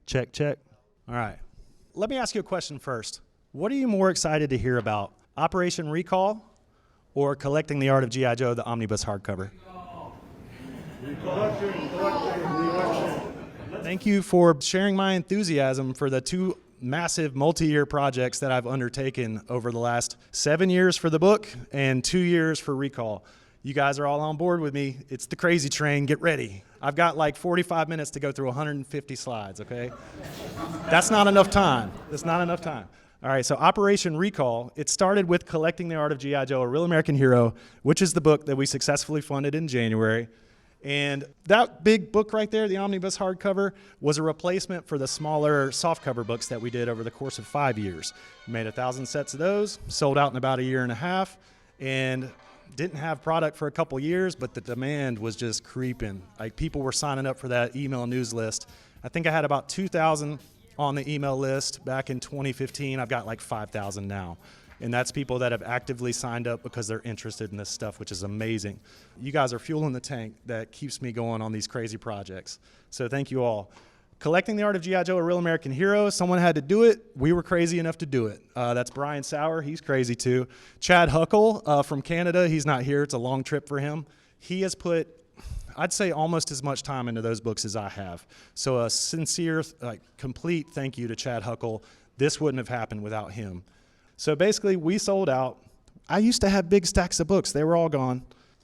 Check, check. All right. Let me ask you a question first. What are you more excited to hear about? Operation Recall or Collecting the Art of G.I. Joe, the omnibus hardcover? Thank you for sharing my enthusiasm for the two massive multi-year projects that I've undertaken over the last 7 years for the book and 2 years for Recall. You guys are all on board with me. It's the crazy train. Get ready. I've got like 45 minutes to go through 150 slides, okay? That's not enough time. That's not enough time. All right, so Operation Recall, it started with Collecting the Art of G.I. Joe, A Real American Hero, which is the book that we successfully funded in January. And that big book right there, the omnibus hardcover, was a replacement for the smaller softcover books that we did over the course of 5 years. We made 1,000 sets of those, sold out in about 1.5 years, and didn't have product for a couple years, but the demand was just creeping. Like, people were signing up for that email news list. I think I had about 2,000 on the email list back in 2015. I've got like 5,000 now. And that's people that have actively signed up because they're interested in this stuff, which is amazing. You guys are fueling the tank that keeps me going on these crazy projects. So thank you all. Collecting the Art of G.I. Joe, A Real American Hero. Someone had to do it. We were crazy enough to do it. That's Brian Sauer. He's crazy too. Chad Huckle from Canada. He's not here. It's a long trip for him. He has put, I'd say, almost as much time into those books as I have. So a sincere, complete thank you to Chad Huckle. This wouldn't have happened without him. So basically, we sold out. I used to have big stacks of books. They were all gone.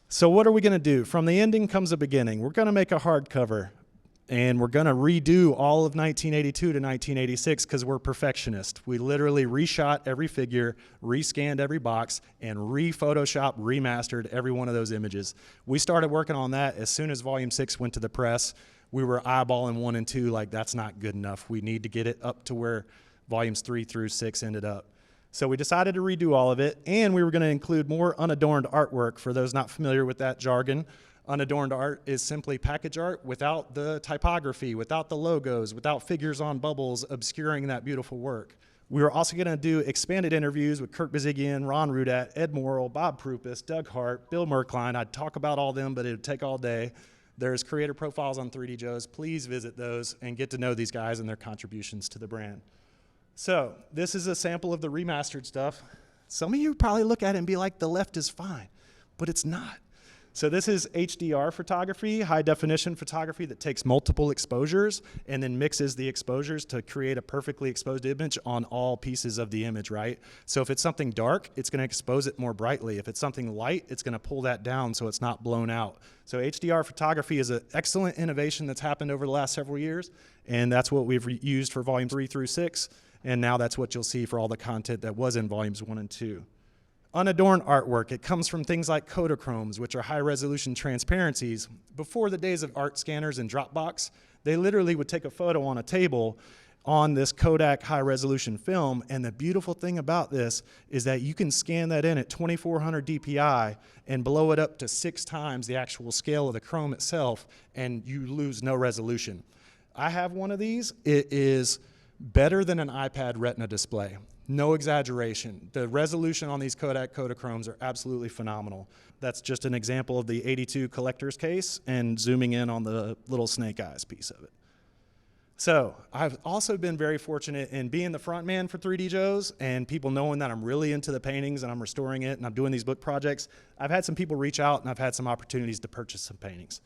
So what are we going to do? From the ending comes a beginning. We're going to make a hardcover, and we're going to redo all of 1982 to 1986 because we're perfectionists. We literally reshot every figure, rescanned every box, and re-photoshopped, remastered every one of those images. We started working on that as soon as Volume 6 went to the press. We were eyeballing 1 and 2 like that's not good enough. We need to get it up to where Volumes 3 through 6 ended up. So we decided to redo all of it, and we were going to include more unadorned artwork. For those not familiar with that jargon, unadorned art is simply package art without the typography, without the logos, without figures on bubbles obscuring that beautiful work. We were also going to do expanded interviews with Kirk Bazigian, Ron Rudat, Ed Morrill, Bob Prupus, Doug Hart, Bill Merkline. I'd talk about all them, but it would take all day. There's creator profiles on 3DJoes. Please visit those and get to know these guys and their contributions to the brand. So this is a sample of the remastered stuff. Some of you probably look at it and be like, the left is fine, but it's not. So this is HDR photography, high definition photography that takes multiple exposures and then mixes the exposures to create a perfectly exposed image on all pieces of the image, right? So if it's something dark, it's going to expose it more brightly. If it's something light, it's going to pull that down so it's not blown out. So HDR photography is an excellent innovation that's happened over the last several years, and that's what we've used for Volume 3 through 6. And now that's what you'll see for all the content that was in Volumes 1 and 2. Unadorned artwork, it comes from things like Kodachromes, which are high-resolution transparencies. Before the days of art scanners and Dropbox, they literally would take a photo on a table on this Kodak high-resolution film, and the beautiful thing about this is that you can scan that in at 2400 DPI and blow it up to 6 times the actual scale of the chrome itself, and you lose no resolution. I have one of these. It is better than an iPad Retina display. No exaggeration. The resolution on these Kodak Kodachromes are absolutely phenomenal. That's just an example of the 82 collector's case and zooming in on the little snake eyes piece of it. So I've also been very fortunate in being the front man for 3DJoes and people knowing that I'm really into the paintings and I'm restoring it and I'm doing these book projects. I've had some people reach out and I've had some opportunities to purchase some paintings.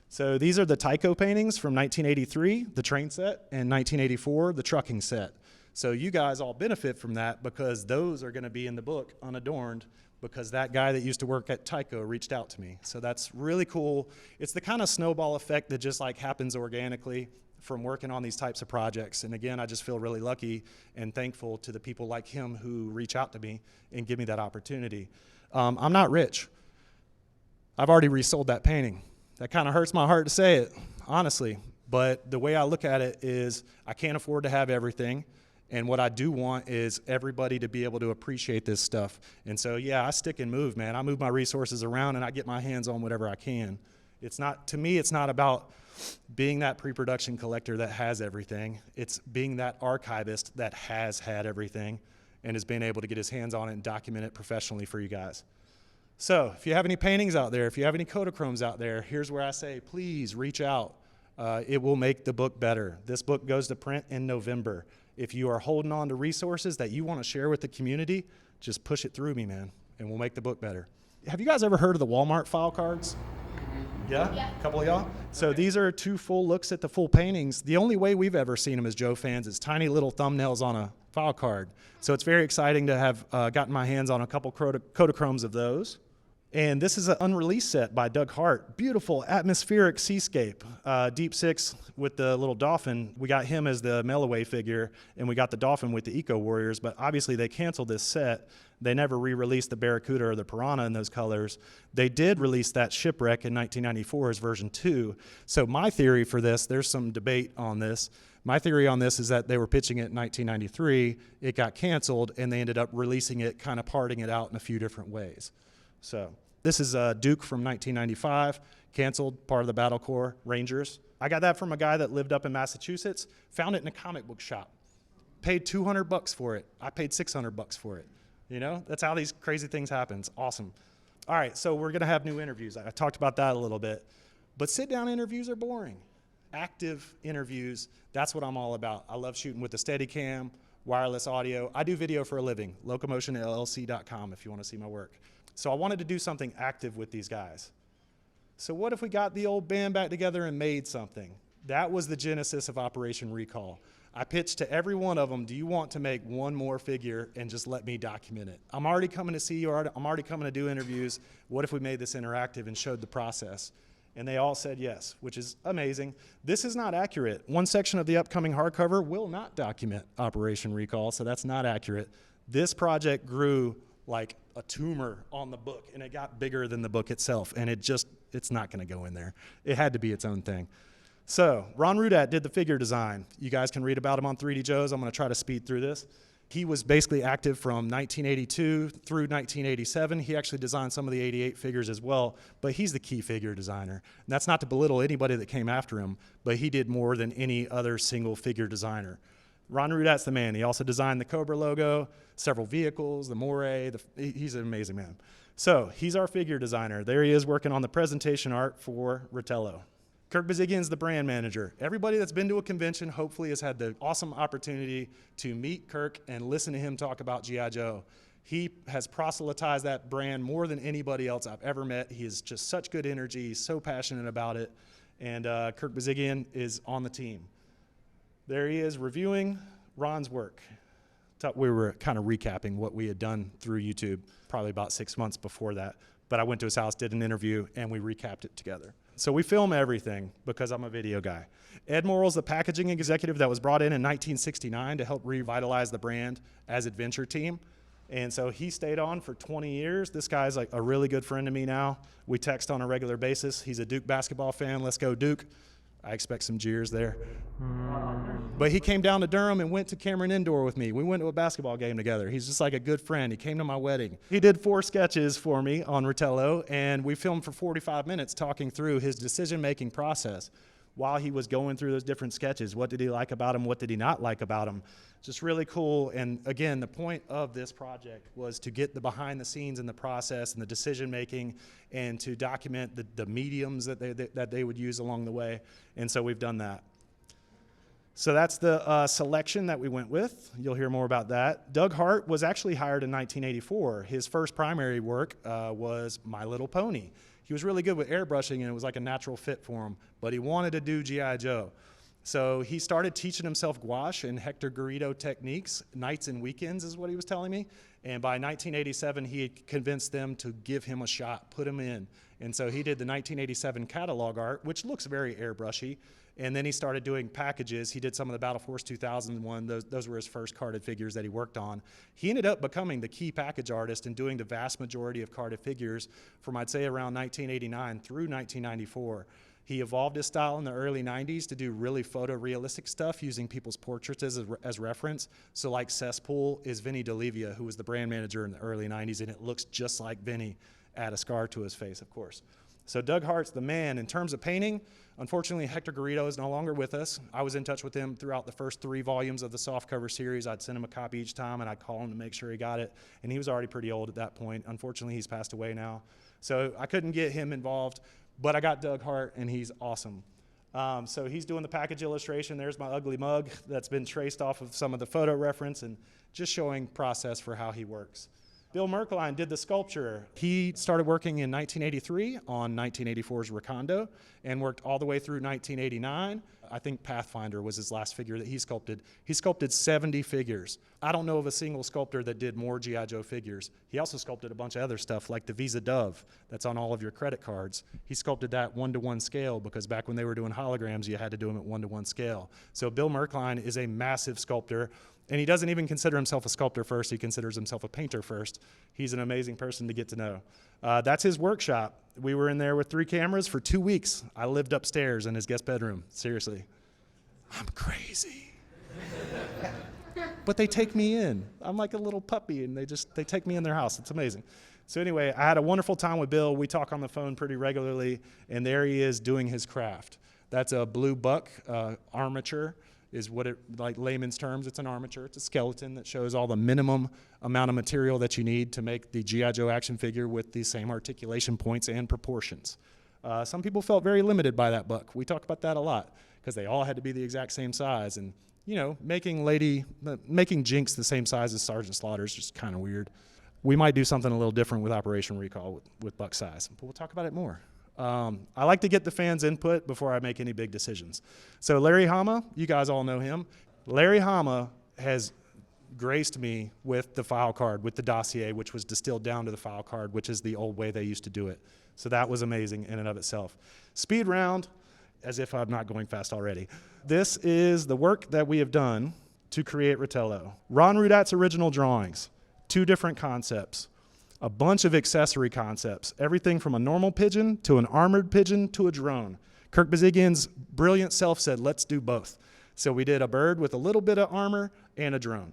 So these are the Tycho paintings from 1983, the train set, and 1984, the trucking set. So you guys all benefit from that because those are going to be in the book unadorned because that guy that used to work at Tycho reached out to me. So that's really cool. It's the kind of snowball effect that just like happens organically from working on these types of projects. And again, I just feel really lucky and thankful to the people like him who reach out to me and give me that opportunity. I'm not rich. I've already resold that painting. That kind of hurts my heart to say it, honestly. But the way I look at it is I can't afford to have everything. And what I do want is everybody to be able to appreciate this stuff. And so, yeah, I stick and move, man. I move my resources around and I get my hands on whatever I can. It's not, to me, it's not about being that pre-production collector that has everything. It's being that archivist that has had everything and has been able to get his hands on it and document it professionally for you guys. So if you have any paintings out there, if you have any Kodachromes out there, here's where I say, please reach out. It will make the book better. This book goes to print in November. If you are holding on to resources that you want to share with the community, just push it through me, man, and we'll make the book better. Have you guys ever heard of the Walmart file cards? Yeah? A couple of y'all? So these are 2 full looks at the full paintings. The only way we've ever seen them as Joe fans is tiny little thumbnails on a file card. So it's very exciting to have gotten my hands on a couple Kodachromes of those. And this is an unreleased set by Doug Hart. Beautiful atmospheric seascape. Deep Six with the little dolphin. We got him as the Melloway figure, and we got the dolphin with the Eco Warriors, but obviously they canceled this set. They never re-released the Barracuda or the Piranha in those colors. They did release that Shipwreck in 1994 as version 2. So my theory for this, there's some debate on this. My theory on this is that they were pitching it in 1993, it got canceled, and they ended up releasing it, kind of parting it out in a few different ways. So this is Duke from 1995, canceled, part of the Battle Corps Rangers. I got that from a guy that lived up in Massachusetts, found it in a comic book shop, paid $200 for it. I paid $600 for it. You know, that's how these crazy things happen. It's awesome. All right, so we're gonna have new interviews. I talked about that a little bit, but sit-down interviews are boring. Active interviews, that's what I'm all about. I love shooting with the Steadicam, wireless audio. I do video for a living, locomotionllc.com if you wanna see my work. So I wanted to do something active with these guys. So what if we got the old band back together and made something? That was the genesis of Operation Recall. I pitched to every one of them, do you want to make one more figure and just let me document it? I'm already coming to see you, I'm already coming to do interviews. What if we made this interactive and showed the process? And they all said yes, which is amazing. This is not accurate. One section of the upcoming hardcover will not document Operation Recall, so that's not accurate. This project grew like a tumor on the book, and it got bigger than the book itself, and it's not gonna go in there. It had to be its own thing. So Ron Rudat did the figure design. You guys can read about him on 3DJoes. I'm gonna try to speed through this. He was basically active from 1982 through 1987. He actually designed some of the 88 figures as well, but he's the key figure designer. And that's not to belittle anybody that came after him, but he did more than any other single figure designer. Ron Rudat's the man. He also designed the Cobra logo, several vehicles, the Moray. He's an amazing man. So he's our figure designer. There he is working on the presentation art for Rotello. Kirk Bazigian's the brand manager. Everybody that's been to a convention hopefully has had the awesome opportunity to meet Kirk and listen to him talk about G.I. Joe. He has proselytized that brand more than anybody else I've ever met. He is just such good energy. He's so passionate about it. And Kirk Bazigian is on the team. There he is reviewing Ron's work. We were kind of recapping what we had done through YouTube probably about 6 months before that. But I went to his house, did an interview, and we recapped it together. So we film everything because I'm a video guy. Ed Morrill's the packaging executive that was brought in 1969 to help revitalize the brand as Adventure Team. And so he stayed on for 20 years. This guy's like a really good friend to me now. We text on a regular basis. He's a Duke basketball fan. Let's go Duke. I expect some jeers there. But he came down to Durham and went to Cameron Indoor with me. We went to a basketball game together. He's just like a good friend. He came to my wedding. He did 4 sketches for me on Rotello, and we filmed for 45 minutes talking through his decision-making process while he was going through those different sketches. What did he like about him? What did he not like about him? Just really cool. And again, the point of this project was to get the behind the scenes in the process and the decision making and to document the mediums that they would use along the way. And so we've done that. So that's the selection that we went with. You'll hear more about that. Doug Hart was actually hired in 1984. His first primary work was My Little Pony. He was really good with airbrushing, and it was like a natural fit for him, but he wanted to do G.I. Joe. So he started teaching himself gouache and Hector Garrido techniques, nights and weekends is what he was telling me. And by 1987, he had convinced them to give him a shot, put him in. And so he did the 1987 catalog art, which looks very airbrushy. And then he started doing packages. He did some of the Battle Force 2001. Those were his first carded figures that he worked on. He ended up becoming the key package artist and doing the vast majority of carded figures from, I'd say, around 1989 through 1994. He evolved his style in the early 90s to do really photorealistic stuff using people's portraits as reference. So like Cesspool is Vinny D'Olivia, who was the brand manager in the early 90s, and it looks just like Vinny. Add a scar to his face, of course. So Doug Hart's the man. In terms of painting, unfortunately, Hector Garrido is no longer with us. I was in touch with him throughout the first 3 volumes of the softcover series. I'd send him a copy each time, and I'd call him to make sure he got it. And he was already pretty old at that point. Unfortunately, he's passed away now. So I couldn't get him involved, but I got Doug Hart, and he's awesome. So he's doing the package illustration. There's my ugly mug that's been traced off of some of the photo reference and just showing process for how he works. Bill Merkline did the sculpture. He started working in 1983 on 1984's Recondo and worked all the way through 1989. I think Pathfinder was his last figure that he sculpted. He sculpted 70 figures. I don't know of a single sculptor that did more G.I. Joe figures. He also sculpted a bunch of other stuff like the Visa Dove that's on all of your credit cards. He sculpted that 1-to-1 scale because back when they were doing holograms, you had to do them at 1-to-1 scale. So Bill Merkline is a massive sculptor. And he doesn't even consider himself a sculptor first. He considers himself a painter first. He's an amazing person to get to know. That's his workshop. We were in there with 3 cameras for 2 weeks. I lived upstairs in his guest bedroom. Seriously. I'm crazy. But they take me in. I'm like a little puppy, and they take me in their house. It's amazing. So anyway, I had a wonderful time with Bill. We talk on the phone pretty regularly, and there he is doing his craft. That's a blue buck armature. Is what it, like layman's terms, it's an armature. It's a skeleton that shows all the minimum amount of material that you need to make the G.I. Joe action figure with the same articulation points and proportions. Some people felt very limited by that buck. We talk about that a lot because they all had to be the exact same size. And, you know, making Jinx the same size as Sergeant Slaughter is just kind of weird. We might do something a little different with Operation Recall with buck size, but we'll talk about it more. I like to get the fans' input before I make any big decisions. So Larry Hama, you guys all know him. Larry Hama has graced me with the file card, with the dossier, which was distilled down to the file card, which is the old way they used to do it. So that was amazing in and of itself. Speed round, as if I'm not going fast already. This is the work that we have done to create Rotello. Ron Rudat's original drawings, 2 different concepts. A bunch of accessory concepts, everything from a normal pigeon to an armored pigeon to a drone. Kirk Bazigian's brilliant self said, let's do both. So we did a bird with a little bit of armor and a drone.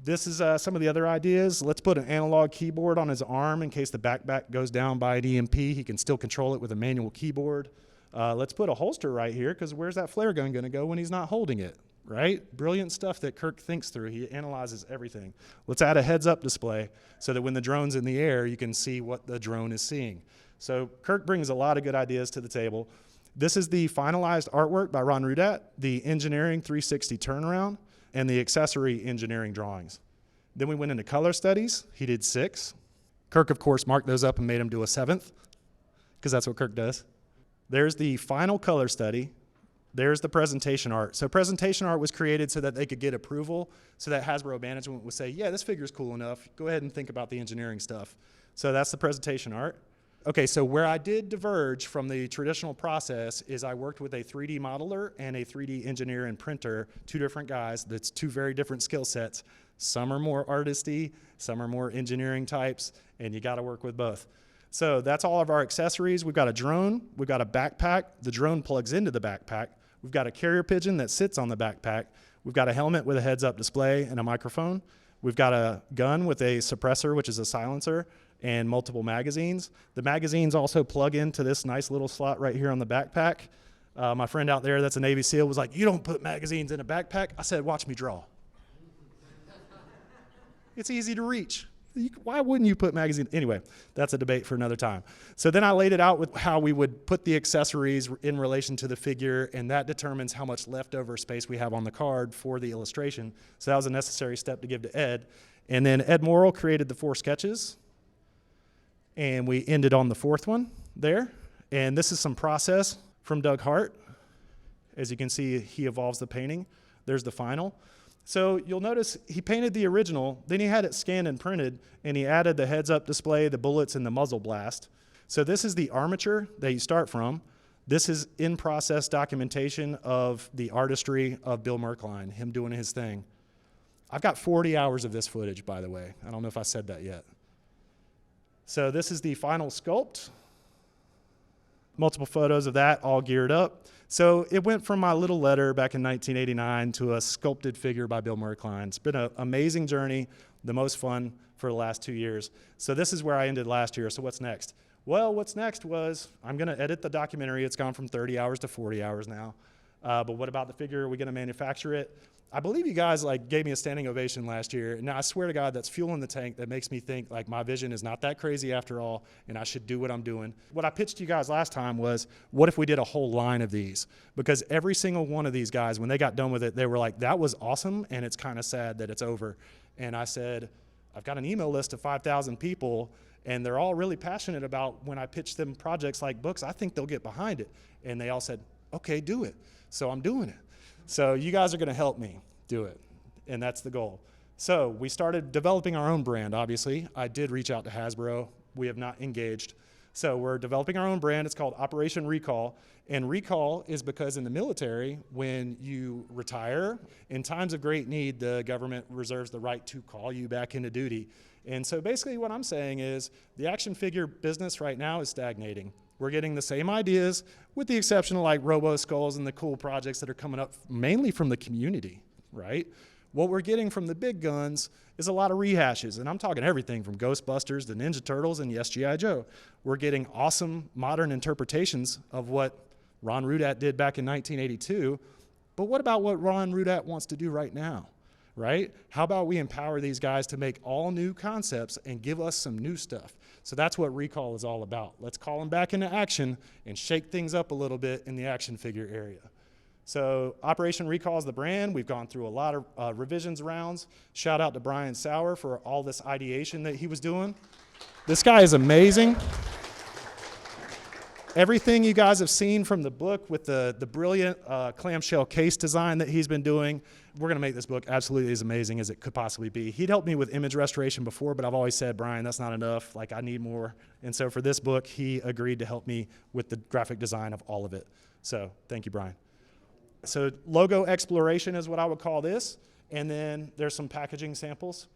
This is some of the other ideas. Let's put an analog keyboard on his arm in case the backpack goes down by an EMP. He can still control it with a manual keyboard. Let's put a holster right here because where's that flare gun going to go when he's not holding it? Right? Brilliant stuff that Kirk thinks through. He analyzes everything. Let's add a heads-up display so that when the drone's in the air, you can see what the drone is seeing. So Kirk brings a lot of good ideas to the table. This is the finalized artwork by Ron Rudat, the engineering 360 turnaround, and the accessory engineering drawings. Then we went into color studies. He did 6. Kirk, of course, marked those up and made him do a 7th because that's what Kirk does. There's the final color study. There's the presentation art. So presentation art was created so that they could get approval, so that Hasbro management would say, yeah, this figure's cool enough. Go ahead and think about the engineering stuff. So that's the presentation art. Okay, so where I did diverge from the traditional process is I worked with a 3D modeler and a 3D engineer and printer, 2 different guys. That's 2 very different skill sets. Some are more artisty, some are more engineering types, and you gotta work with both. So that's all of our accessories. We've got a drone, we've got a backpack. The drone plugs into the backpack. We've got a carrier pigeon that sits on the backpack. We've got a helmet with a heads-up display and a microphone. We've got a gun with a suppressor, which is a silencer, and multiple magazines. The magazines also plug into this nice little slot right here on the backpack. My friend out there that's a Navy SEAL was like, you don't put magazines in a backpack. I said, watch me draw. It's easy to reach. Why wouldn't you put magazines? Anyway, that's a debate for another time. So then I laid it out with how we would put the accessories in relation to the figure, and that determines how much leftover space we have on the card for the illustration. So that was a necessary step to give to Ed. And then Ed Morrill created the 4 sketches, and we ended on the 4th one there. And this is some process from Doug Hart. As you can see, he evolves the painting. There's the final. So you'll notice he painted the original, then he had it scanned and printed, and he added the heads-up display, the bullets, and the muzzle blast. So this is the armature that you start from. This is in-process documentation of the artistry of Bill Merkline, him doing his thing. I've got 40 hours of this footage, by the way. I don't know if I said that yet. So this is the final sculpt. Multiple photos of that all geared up. So it went from my little letter back in 1989 to a sculpted figure by Bill Merkline. It's been an amazing journey, the most fun for the last 2 years. So this is where I ended last year. So what's next? Well, what's next was I'm going to edit the documentary. It's gone from 30 hours to 40 hours now. But what about the figure? Are we going to manufacture it? I believe you guys like gave me a standing ovation last year, and I swear to God, that's fuel in the tank that makes me think like my vision is not that crazy after all, and I should do what I'm doing. What I pitched to you guys last time was, what if we did a whole line of these? Because every single one of these guys, when they got done with it, they were like, that was awesome, and it's kind of sad that it's over. And I said, I've got an email list of 5,000 people, and they're all really passionate about when I pitch them projects like books, I think they'll get behind it. And they all said, okay, do it. So I'm doing it. So you guys are going to help me do it, and that's the goal. So we started developing our own brand, obviously. I did reach out to Hasbro. We have not engaged. So we're developing our own brand. It's called Operation Recall. And recall is because in the military, when you retire, in times of great need, the government reserves the right to call you back into duty. And so basically what I'm saying is the action figure business right now is stagnating. We're getting the same ideas with the exception of like Robo Skulls and the cool projects that are coming up mainly from the community, right? What we're getting from the big guns is a lot of rehashes, and I'm talking everything from Ghostbusters to Ninja Turtles and yes, G.I. Joe. We're getting awesome modern interpretations of what Ron Rudat did back in 1982, but what about what Ron Rudat wants to do right now, right? How about we empower these guys to make all new concepts and give us some new stuff? So that's what Recall is all about. Let's call them back into action and shake things up a little bit in the action figure area. So Operation Recall is the brand. We've gone through a lot of revisions rounds. Shout out to Brian Sauer for all this ideation that he was doing. This guy is amazing. Everything you guys have seen from the book with the brilliant clamshell case design that he's been doing, we're going to make this book absolutely as amazing as it could possibly be. He'd helped me with image restoration before, but I've always said, Brian, that's not enough. Like, I need more. And so for this book, he agreed to help me with the graphic design of all of it. So thank you, Brian. So logo exploration is what I would call this. And then there's some packaging samples.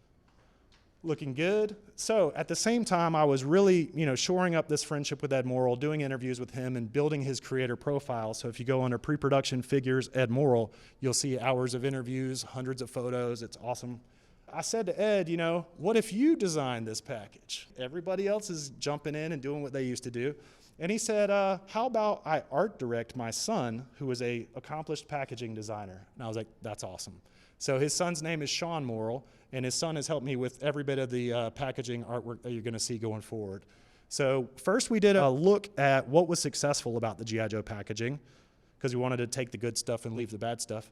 Looking good. So at the same time, I was really, shoring up this friendship with Ed Morrill, doing interviews with him and building his creator profile. So if you go under pre-production figures, Ed Morrill, you'll see hours of interviews, hundreds of photos. It's awesome. I said to Ed, what if you design this package? Everybody else is jumping in and doing what they used to do. And he said, how about I art direct my son, who is an accomplished packaging designer? And I was like, that's awesome. So his son's name is Sean Morrill, and his son has helped me with every bit of the packaging artwork that you're going to see going forward. So first we did a look at what was successful about the G.I. Joe packaging, because we wanted to take the good stuff and leave the bad stuff.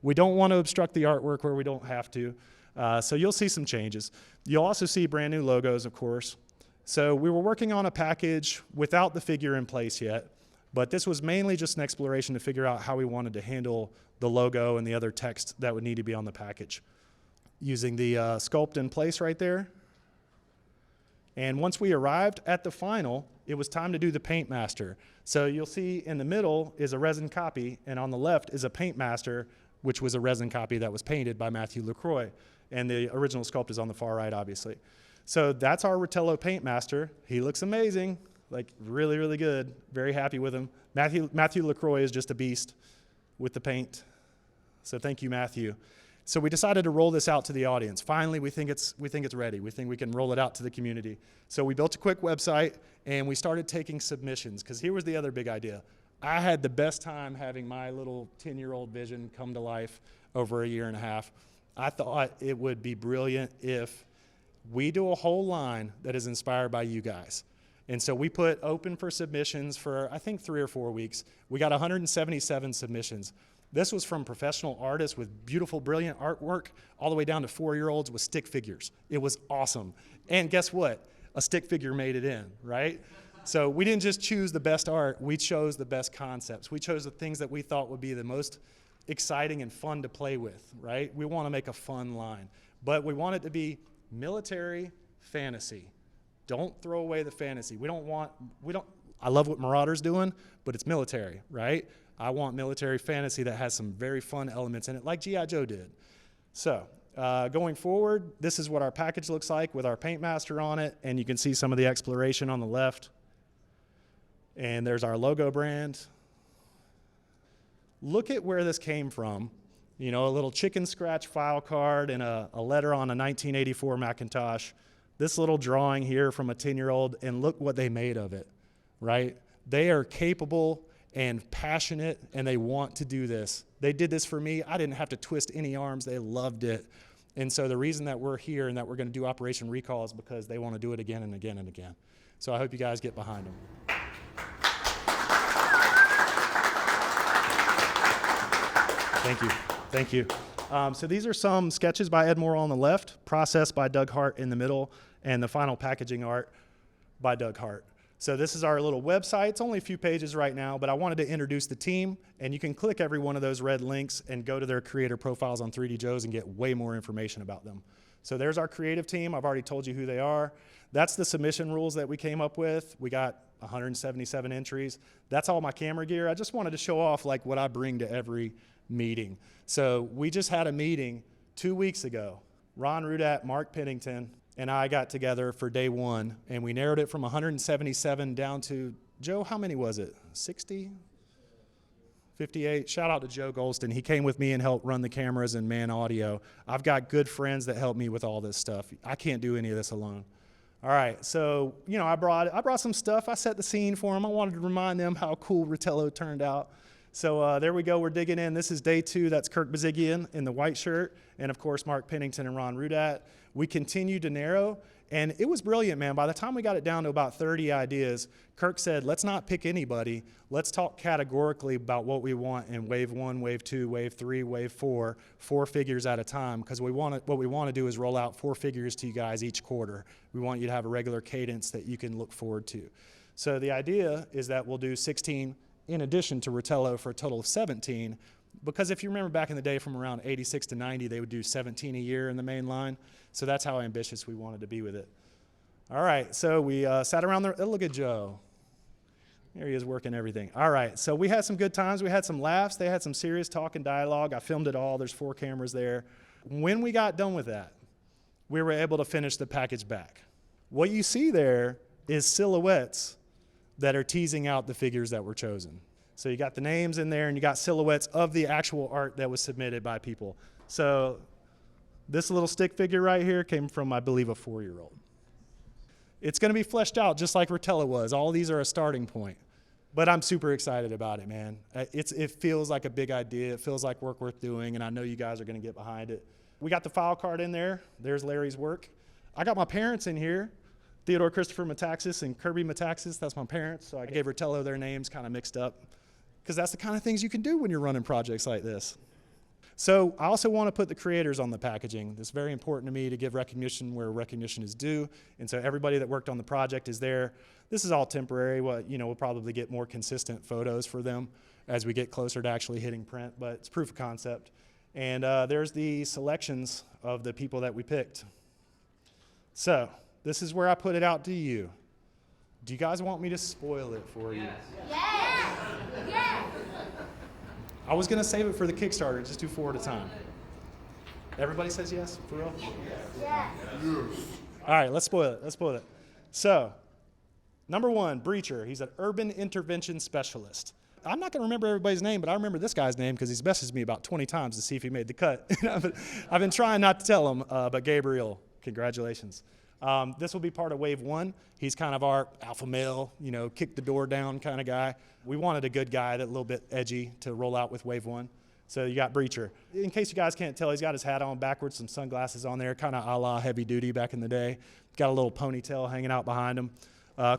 We don't want to obstruct the artwork where we don't have to. So you'll see some changes. You'll also see brand new logos, of course. So we were working on a package without the figure in place yet, but this was mainly just an exploration to figure out how we wanted to handle the logo and the other text that would need to be on the package. Using the sculpt in place right there. And once we arrived at the final, it was time to do the paint master. So you'll see in the middle is a resin copy, and on the left is a paint master, which was a resin copy that was painted by Matthew LaCroix. And the original sculpt is on the far right, obviously. So that's our Rotello paint master. He looks amazing, like really, really good. Very happy with him. Matthew LaCroix is just a beast with the paint. So thank you, Matthew. So we decided to roll this out to the audience. Finally, we think it's ready. We think we can roll it out to the community. So we built a quick website, and we started taking submissions, because here was the other big idea. I had the best time having my little 10-year-old vision come to life over a year and a half. I thought it would be brilliant if we do a whole line that is inspired by you guys. And so we put open for submissions for, I think, 3 or 4 weeks. We got 177 submissions. This was from professional artists with beautiful, brilliant artwork, all the way down to 4-year-olds with stick figures. It was awesome. And guess what? A stick figure made it in, right? So we didn't just choose the best art, we chose the best concepts. We chose the things that we thought would be the most exciting and fun to play with, right? We want to make a fun line. But we want it to be military fantasy. Don't throw away the fantasy. I love what Marauder's doing, but it's military, right? I want military fantasy that has some very fun elements in it, like G.I. Joe did. So going forward, this is what our package looks like with our paint master on it, and you can see some of the exploration on the left. And there's our logo brand. Look at where this came from. A little chicken scratch file card and a letter on a 1984 Macintosh. This little drawing here from a 10-year-old, and look what they made of it, right? They are capable and passionate, and they want to do this. They did this for me. I didn't have to twist any arms. They loved it. And so the reason that we're here and that we're going to do Operation Recall is because they want to do it again and again and again. So I hope you guys get behind them. Thank you. Thank you. So these are some sketches by Ed Morrill on the left, processed by Doug Hart in the middle, and the final packaging art by Doug Hart. So this is our little website. It's only a few pages right now, but I wanted to introduce the team, and you can click every one of those red links and go to their creator profiles on 3DJoes and get way more information about them. So there's our creative team. I've already told you who they are. That's the submission rules that we came up with. We got 177 entries. That's all my camera gear. I just wanted to show off like what I bring to every meeting. So we just had a meeting 2 weeks ago. Ron Rudat, Mark Pennington, and I got together for day one, and we narrowed it from 177 down to, Joe, how many was it? 60? 58? Shout out to Joe Golston. He came with me and helped run the cameras and man audio. I've got good friends that help me with all this stuff. I can't do any of this alone. All right, so, you know, I brought some stuff. I set the scene for them. I wanted to remind them how cool Rotello turned out. So there we go, we're digging in. This is day 2, that's Kirk Bazigian in the white shirt, and of course Mark Pennington and Ron Rudat. We continued to narrow, and it was brilliant, man. By the time we got it down to about 30 ideas, Kirk said, let's not pick anybody. Let's talk categorically about what we want in wave 1, wave 2, wave 3, wave 4, 4 figures at a time, because what we want to do is roll out 4 figures to you guys each quarter. We want you to have a regular cadence that you can look forward to. So the idea is that we'll do 16 in addition to Rotello for a total of 17, because if you remember back in the day from around 86 to 90, they would do 17 a year in the main line. So that's how ambitious we wanted to be with it. All right, so we sat around there. Oh, look at Joe. There he is working everything. All right, so we had some good times. We had some laughs. They had some serious talk and dialogue. I filmed it all. There's 4 cameras there. When we got done with that, we were able to finish the package back. What you see there is silhouettes that are teasing out the figures that were chosen. So you got the names in there, and you got silhouettes of the actual art that was submitted by people. So this little stick figure right here came from, I believe, a 4-year-old. It's going to be fleshed out just like Rotello was. All these are a starting point. But I'm super excited about it, man. It feels like a big idea. It feels like work worth doing, and I know you guys are going to get behind it. We got the file card in there. There's Larry's work. I got my parents in here. Theodore Christopher Metaxas and Kirby Metaxas, that's my parents. So I gave Rotello their names kind of mixed up, because that's the kind of things you can do when you're running projects like this. So I also want to put the creators on the packaging. It's very important to me to give recognition where recognition is due. And so everybody that worked on the project is there. This is all temporary. We'll probably get more consistent photos for them as we get closer to actually hitting print, but it's proof of concept. And there's the selections of the people that we picked. So this is where I put it out to you. Do you guys want me to spoil it for you? Yes! Yes! I was going to save it for the Kickstarter, just do 4 at a time. Everybody says yes, for real? Yes! All right, let's spoil it. So, number 1, Breacher. He's an urban intervention specialist. I'm not going to remember everybody's name, but I remember this guy's name because he's messaged me about 20 times to see if he made the cut. I've been trying not to tell him, but Gabriel, congratulations. This will be part of Wave 1. He's kind of our alpha male, kick the door down kind of guy. We wanted a good guy, that a little bit edgy, to roll out with Wave 1. So you got Breacher. In case you guys can't tell, he's got his hat on backwards, some sunglasses on there, kind of a la heavy duty back in the day. Got a little ponytail hanging out behind him.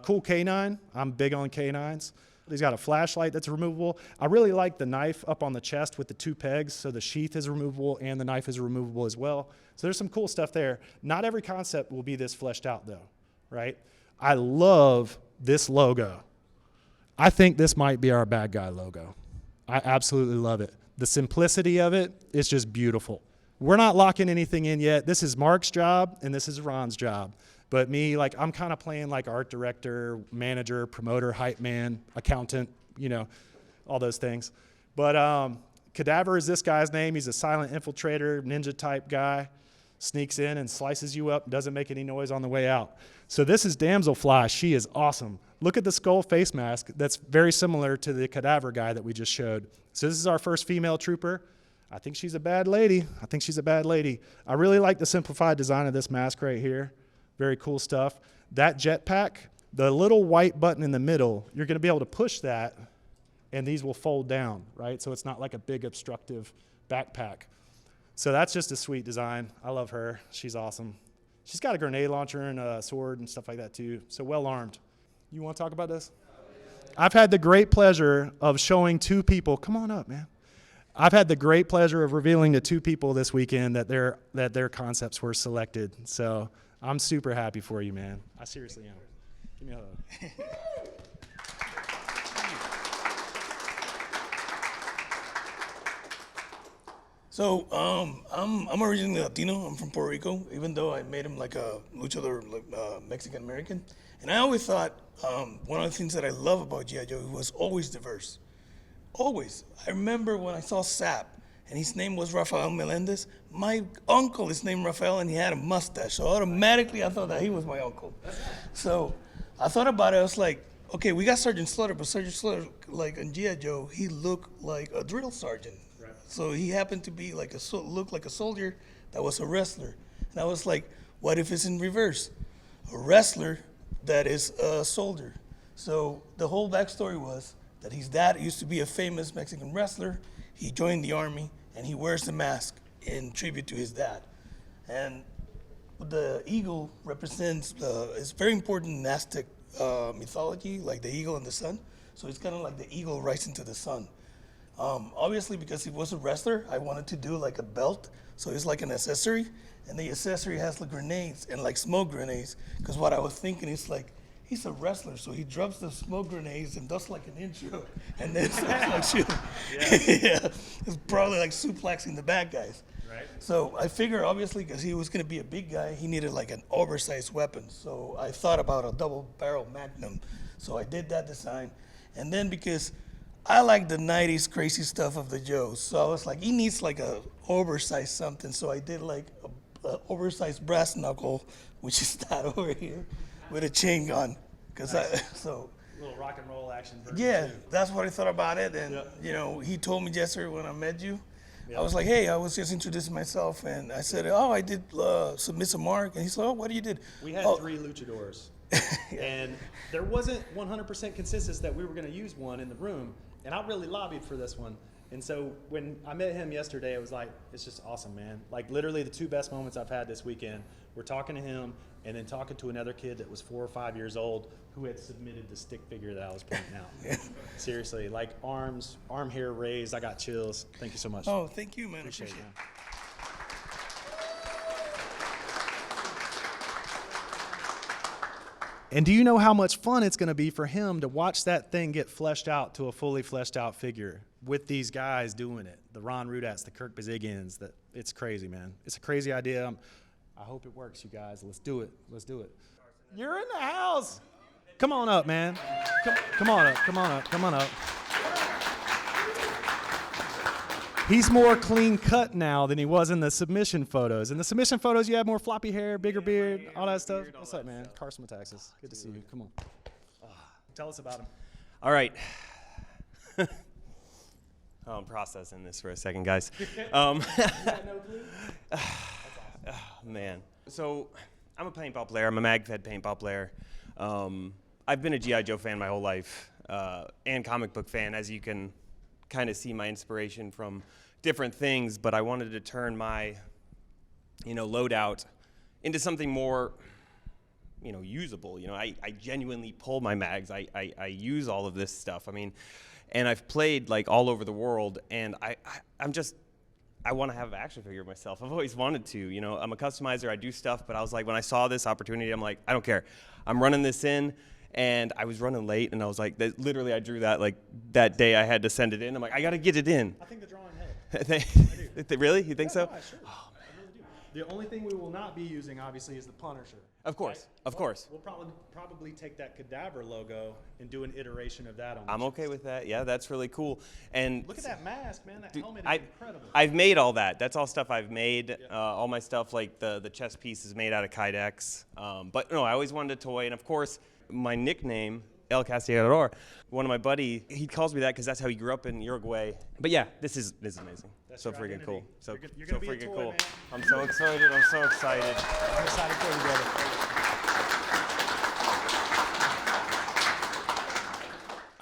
Cool canine. I'm big on canines. He's got a flashlight that's removable. I really like the knife up on the chest with the 2 pegs, so the sheath is removable and the knife is removable as well. So there's some cool stuff there. Not every concept will be this fleshed out though, right? I love this logo. I think this might be our bad guy logo. I absolutely love it. The simplicity of it is just beautiful. We're not locking anything in yet. This is Mark's job and this is Ron's job. But me, I'm kind of playing like art director, manager, promoter, hype man, accountant, all those things. But Cadaver is this guy's name. He's a silent infiltrator, ninja type guy. Sneaks in and slices you up, doesn't make any noise on the way out. So this is Damselfly. She is awesome. Look at the skull face mask. That's very similar to the Cadaver guy that we just showed. So this is our first female trooper. I think she's a bad lady. I really like the simplified design of this mask right here. Very cool stuff. That jetpack, the little white button in the middle, you're going to be able to push that and these will fold down, right? So it's not like a big obstructive backpack. So that's just a sweet design. I love her. She's awesome. She's got a grenade launcher and a sword and stuff like that too. So well armed. You want to talk about this? I've had the great pleasure of showing 2 people. Come on up, man. I've had the great pleasure of revealing to 2 people this weekend that their concepts were selected. So I'm super happy for you, man. I seriously am. Give me a hug. So I'm originally Latino. I'm from Puerto Rico, even though I made him like a luchador, like Mexican American. And I always thought one of the things that I love about G.I. Joe was always diverse. Always. I remember when I saw Sap, and his name was Rafael Melendez. My uncle is named Rafael, and he had a mustache. So automatically I thought that he was my uncle. So I thought about it. I was like, okay, we got Sergeant Slaughter, but Sergeant Slaughter, like in G.I. Joe, he looked like a drill sergeant. So he happened to be like look like a soldier that was a wrestler. And I was like, what if it's in reverse? A wrestler that is a soldier. So the whole backstory was that his dad used to be a famous Mexican wrestler. He joined the army and he wears the mask in tribute to his dad. And the eagle represents, it's very important in Aztec mythology, like the eagle and the sun. So it's kind of like the eagle rising to the sun. Obviously, because he was a wrestler, I wanted to do like a belt, so it's like an accessory, and the accessory has like grenades and like smoke grenades. Because what I was thinking is like, he's a wrestler, so he drops the smoke grenades and does like an intro, and then starts like shooting. Yeah, it's probably like suplexing the bad guys. Right. So I figured, obviously, because he was going to be a big guy, he needed like an oversized weapon. So I thought about a double-barrel Magnum. So I did that design, and then because I like the 90s crazy stuff of the Joes. So I was like, he needs like a oversized something. So I did like a oversized brass knuckle, which is that over here, with a chain gun. Nice. A little rock and roll action version. Yeah, too. that's what I thought about it. And, you know, he told me yesterday when I met you, I was like, hey, I was just introducing myself. And I said, oh, I did submit some mark. And he said, oh, what do you did? We had 3 luchadors. And there wasn't 100% consensus that we were going to use one in the room. And I really lobbied for this one. And so when I met him yesterday, it was like, it's just awesome, man. Like literally the 2 best moments I've had this weekend were talking to him and then talking to another kid that was 4 or 5 years old who had submitted the stick figure that I was pointing out. Seriously, like arm hair raised. I got chills. Thank you so much. Oh, thank you, man. Appreciate it. And do you know how much fun it's going to be for him to watch that thing get fleshed out to a fully fleshed out figure with these guys doing it? The Ron Rudats, the Kirk Bazigans. It's crazy, man. It's a crazy idea. I hope it works, you guys. Let's do it. Let's do it. You're in the house. Come on up, man. Come on up. Come on up. Come on up. He's more clean cut now than he was in the submission photos. In the submission photos, you have more floppy hair, bigger beard, all that stuff. What's up, man? Carson, Texas. Good to see you. Come on. Tell us about him. All right. I'm processing this for a second, guys. Man. So I'm a paintball player. I'm a MagFed paintball player. I've been a G.I. Joe fan my whole life and comic book fan, as you can kind of see my inspiration from different things, but I wanted to turn my, loadout into something more, usable. I genuinely pull my mags. I use all of this stuff. I mean, and I've played like all over the world, and I want to have an action figure myself. I've always wanted to. I'm a customizer. I do stuff, but I was like, when I saw this opportunity, I'm like, I don't care. I'm running this in. And I was running late, and I was like, literally, I drew that like that day I had to send it in. I'm like, I got to get it in. I think the drawing helped. Really? You think so? Yeah, sure. Oh, man. I really do. The only thing we will not be using, obviously, is the Punisher. Of course, right? of course. We'll probably take that Cadaver logo and do an iteration of that on the I'm okay with that. Yeah, that's really cool. And look at that mask, man. That helmet is incredible. I've made all that. That's all stuff I've made. Yeah. All my stuff, like the chest piece, is made out of Kydex. But no, I always wanted a toy, and of course, my nickname, El Castigador, one of my buddy, he calls me that because that's how he grew up in Uruguay. But yeah, this is amazing. That's so freaking cool. So you're so be freaking toy, cool. Man. I'm so excited. I'm so excited. I'm excited for you, brother.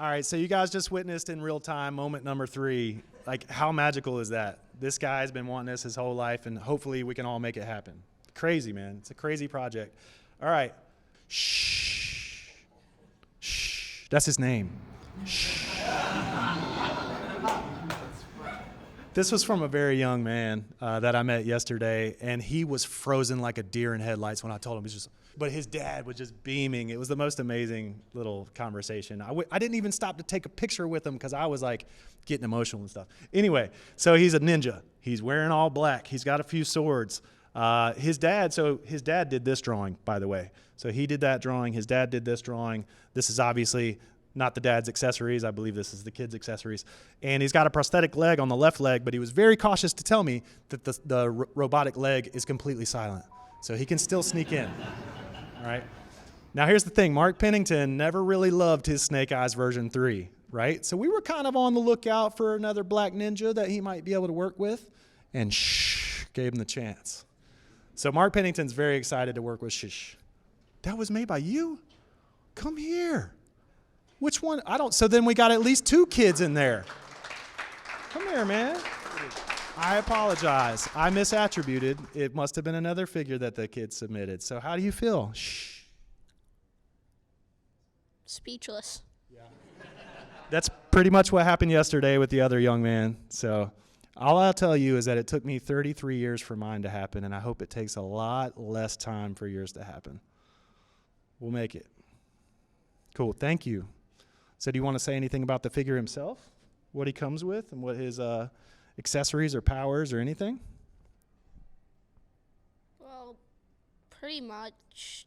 All right, so you guys just witnessed in real time moment number 3. Like, how magical is that? This guy's been wanting this his whole life, and hopefully we can all make it happen. Crazy, man. It's a crazy project. All right. Shh. Shh. That's his name. Shh. This was from a very young man that I met yesterday, and he was frozen like a deer in headlights when I told him. But his dad was just beaming. It was the most amazing little conversation. I didn't even stop to take a picture with him because I was like getting emotional and stuff. Anyway, so he's a ninja. He's wearing all black. He's got a few swords. His dad did this drawing, by the way. So he did that drawing. His dad did this drawing. This is obviously not the dad's accessories. I believe this is the kid's accessories. And he's got a prosthetic leg on the left leg, but he was very cautious to tell me that the robotic leg is completely silent. So he can still sneak in. All right. Now here's the thing. Mark Pennington never really loved his Snake Eyes version 3, right? So we were kind of on the lookout for another black ninja that he might be able to work with, and gave him the chance. So Mark Pennington's very excited to work with Shh. That was made by you? Come here. Which one? So then we got at least 2 kids in there. Come here, man. I apologize. I misattributed. It must have been another figure that the kid submitted. So how do you feel? Shh. Speechless. Yeah. That's pretty much what happened yesterday with the other young man. So all I'll tell you is that it took me 33 years for mine to happen, and I hope it takes a lot less time for yours to happen. We'll make it. Cool. Thank you. So do you want to say anything about the figure himself, what he comes with, and what his accessories or powers or anything? Well, pretty much.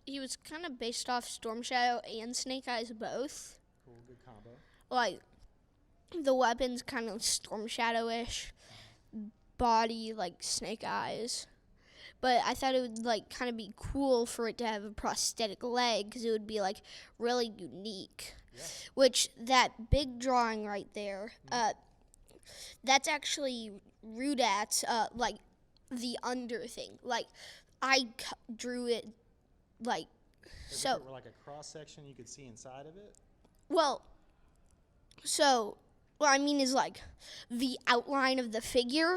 He was kind of based off Storm Shadow and Snake Eyes both. Cool, good combo. Like, the weapon's kind of Storm Shadow-ish, body like Snake Eyes. But I thought it would like kind of be cool for it to have a prosthetic leg because it would be like really unique. Yeah. Which that big drawing right there, that's actually Rudat's like the under thing. Like I drew it like so. If it were like a cross section, you could see inside of it. Well, so what I mean is like the outline of the figure.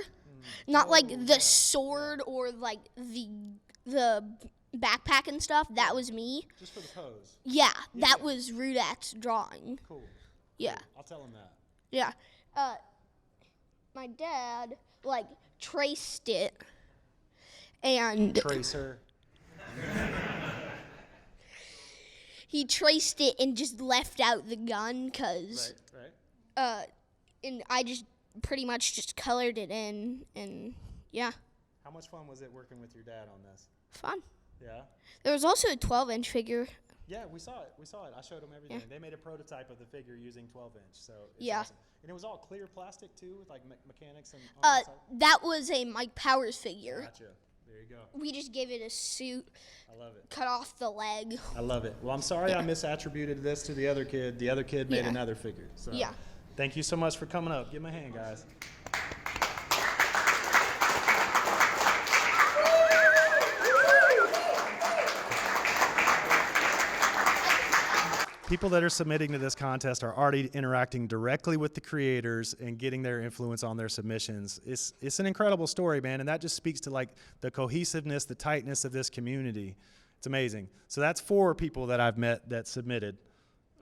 Not like the sword or like the backpack and stuff. That was me. Just for the pose. Yeah, that was Rudat's drawing. Cool. Yeah. Cool. I'll tell him that. Yeah. My dad like traced it and Tracer. he traced it and just left out the gun because and I just pretty much just colored it in, and yeah. How much fun was it working with your dad on this? Fun. Yeah? There was also a 12-inch figure. Yeah, we saw it. I showed them everything. Yeah. They made a prototype of the figure using 12-inch, so it's yeah. Awesome. And it was all clear plastic, too, with like mechanics and that was a Mike Powers figure. Gotcha. There you go. We just gave it a suit. I love it. Cut off the leg. I love it. Well, I'm sorry I misattributed this to the other kid. The other kid made another figure. So. Yeah. Thank you so much for coming up. Give him a hand, guys. People that are submitting to this contest are already interacting directly with the creators and getting their influence on their submissions. It's an incredible story, man, and that just speaks to like the cohesiveness, the tightness of this community. It's amazing. So that's 4 people that I've met that submitted.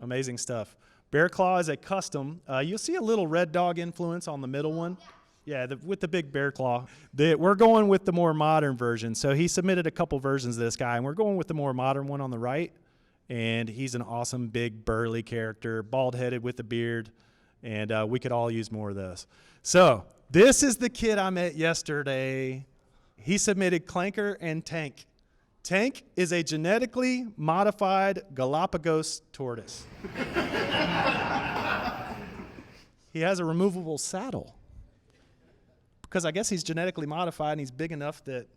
Amazing stuff. Bear Claw is a custom. You'll see a little Red Dog influence on the middle one. Yeah, with the big bear claw. We're going with the more modern version. So he submitted a couple versions of this guy, and we're going with the more modern one on the right. And he's an awesome, big, burly character, bald-headed with a beard, and we could all use more of those. So this is the kid I met yesterday. He submitted Clanker and Tank. Tank is a genetically modified Galapagos tortoise. He has a removable saddle because I guess he's genetically modified and he's big enough that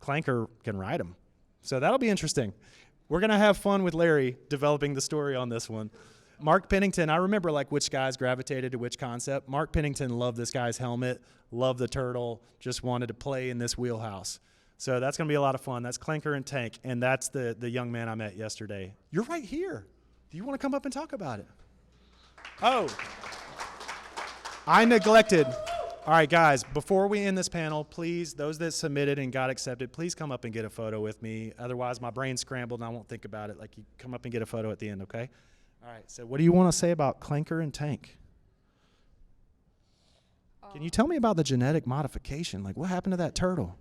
Clanker can ride him. So that'll be interesting. We're going to have fun with Larry developing the story on this one. Mark Pennington, I remember like which guys gravitated to which concept. Mark Pennington loved this guy's helmet, loved the turtle, just wanted to play in this wheelhouse. So that's going to be a lot of fun. That's Clanker and Tank, and that's the young man I met yesterday. You're right here. Do you want to come up and talk about it? Oh, I neglected. All right, guys, before we end this panel, please, those that submitted and got accepted, please come up and get a photo with me. Otherwise, my brain's scrambled and I won't think about it. Like, you come up and get a photo at the end, okay? All right, so what do you want to say about Clanker and Tank? Can you tell me about the genetic modification? Like, what happened to that turtle?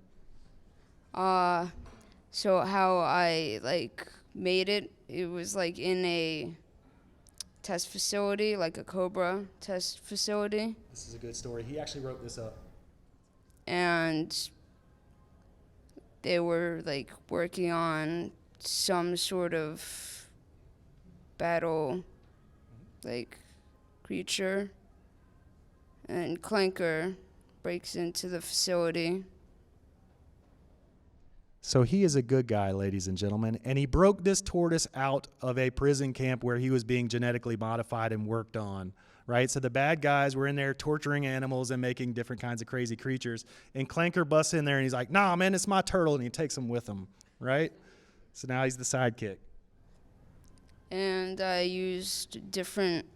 So how I made it, it was in a test facility, like a Cobra test facility. This is a good story. He actually wrote this up. And they were working on some sort of battle creature. And Clanker breaks into the facility. So he is a good guy, ladies and gentlemen, and he broke this tortoise out of a prison camp where he was being genetically modified and worked on, right? So the bad guys were in there torturing animals and making different kinds of crazy creatures, and Clanker busts in there and he's like, nah, man, it's my turtle, and he takes him with him, right? So now he's the sidekick. And I used different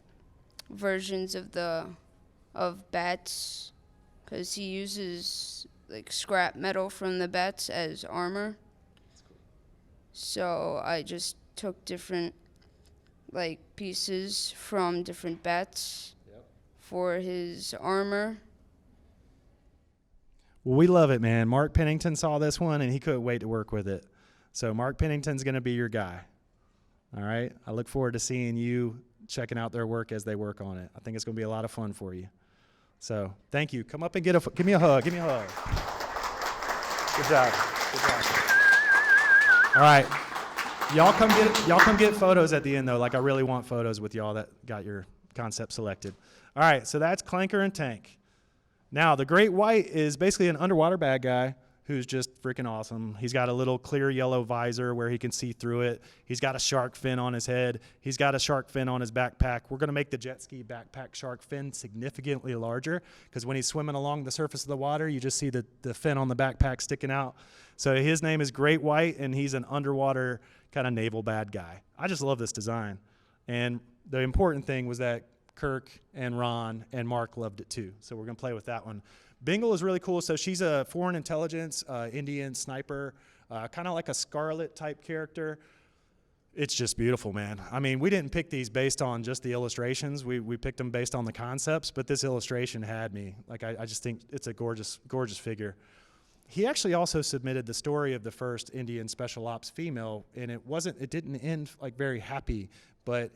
versions of bats, because he uses scrap metal from the bats as armor. So I just took different pieces from different bats for his armor. Well, we love it, man. Mark Pennington saw this one and he couldn't wait to work with it. So Mark Pennington's going to be your guy. All right? I look forward to seeing you checking out their work as they work on it. I think it's going to be a lot of fun for you. So thank you. Come up and give me a hug. Give me a hug. Good job. Good job. All right. Y'all come get photos at the end though. Like, I really want photos with y'all that got your concept selected. All right. So that's Clanker and Tank. Now the Great White is basically an underwater bad guy who's just freaking awesome. He's got a little clear yellow visor where he can see through it. He's got a shark fin on his head. He's got a shark fin on his backpack. We're going to make the jet ski backpack shark fin significantly larger, because when he's swimming along the surface of the water, you just see the fin on the backpack sticking out. So his name is Great White, and he's an underwater kind of naval bad guy. I just love this design. And the important thing was that Kirk and Ron and Mark loved it too. So we're going to play with that one. Bingle is really cool. So she's a foreign intelligence Indian sniper, kind of like a Scarlet type character. It's just beautiful, man. I mean, we didn't pick these based on just the illustrations. We picked them based on the concepts, but this illustration had me. Like, I just think it's a gorgeous, gorgeous figure. He actually also submitted the story of the first Indian special ops female, and it didn't end very happy, but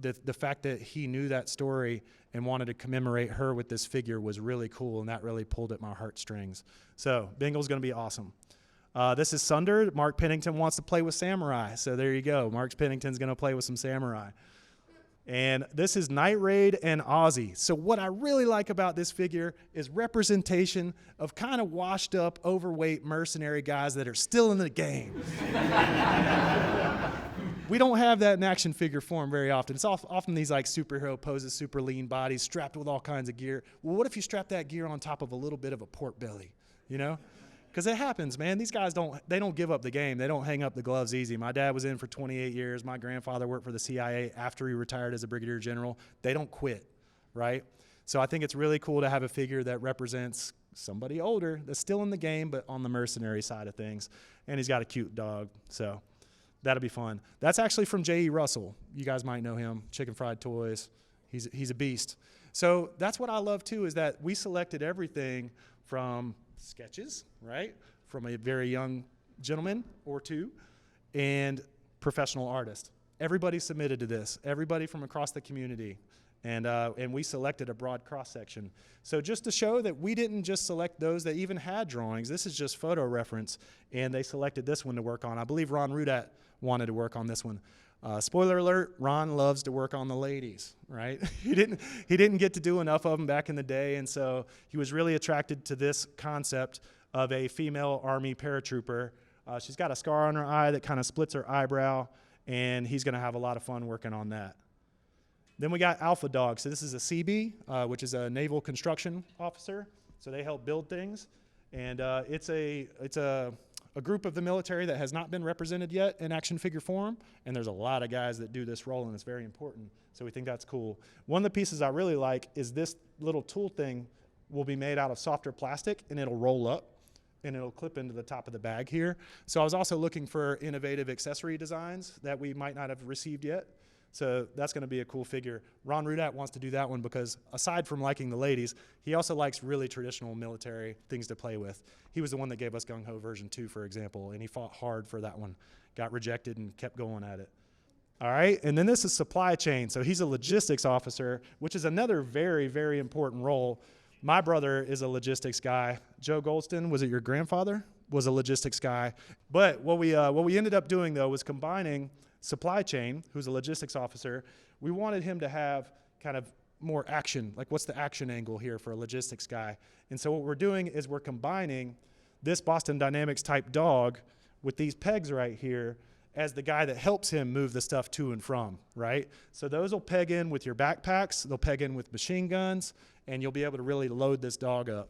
the fact that he knew that story and wanted to commemorate her with this figure was really cool, and that really pulled at my heartstrings. So Bingle's going to be awesome. This is Sunder. Mark Pennington wants to play with samurai, so there you go. Mark Pennington's going to play with some samurai. And this is Night Raid and Ozzy. So what I really like about this figure is representation of kind of washed up, overweight mercenary guys that are still in the game. We don't have that in action figure form very often. It's often these superhero poses, super lean bodies, strapped with all kinds of gear. Well, what if you strap that gear on top of a little bit of a pork belly, you know? Because it happens, man. These guys don't give up the game. They don't hang up the gloves easy. My dad was in for 28 years. My grandfather worked for the CIA after he retired as a brigadier general. They don't quit, right? So I think it's really cool to have a figure that represents somebody older that's still in the game, but on the mercenary side of things. And he's got a cute dog, so that'll be fun. That's actually from J.E. Russell. You guys might know him, Chicken Fried Toys. He's a beast. So that's what I love, too, is that we selected everything from sketches, right, from a very young gentleman or two, and professional artist. Everybody submitted to this, everybody from across the community, and we selected a broad cross-section. So just to show that we didn't just select those that even had drawings, this is just photo reference, and they selected this one to work on. I believe Ron Rudat wanted to work on this one. Spoiler alert, Ron loves to work on the ladies, right? He didn't get to do enough of them back in the day, and so he was really attracted to this concept of a female Army paratrooper. She's got a scar on her eye that kind of splits her eyebrow, and he's going to have a lot of fun working on that. Then we got Alpha Dog. So this is a CB, which is a naval construction officer. So they help build things, and it's a a group of the military that has not been represented yet in action figure form, and there's a lot of guys that do this role, and it's very important, so we think that's cool. One of the pieces I really like is this little tool thing will be made out of softer plastic, and it'll roll up, and it'll clip into the top of the bag here. So I was also looking for innovative accessory designs that we might not have received yet. So that's going to be a cool figure. Ron Rudat wants to do that one because aside from liking the ladies, he also likes really traditional military things to play with. He was the one that gave us Gung Ho version 2, for example, and he fought hard for that one, got rejected and kept going at it. All right, and then this is supply chain. So he's a logistics officer, which is another very, very important role. My brother is a logistics guy. Joe Goldston, was it your grandfather? Was a logistics guy. But what we ended up doing, though, was combining supply chain, who's a logistics officer. We wanted him to have kind of more action, like what's the action angle here for a logistics guy? And so what we're doing is we're combining this Boston Dynamics type dog with these pegs right here as the guy that helps him move the stuff to and from, right? So those will peg in with your backpacks, they'll peg in with machine guns, and you'll be able to really load this dog up.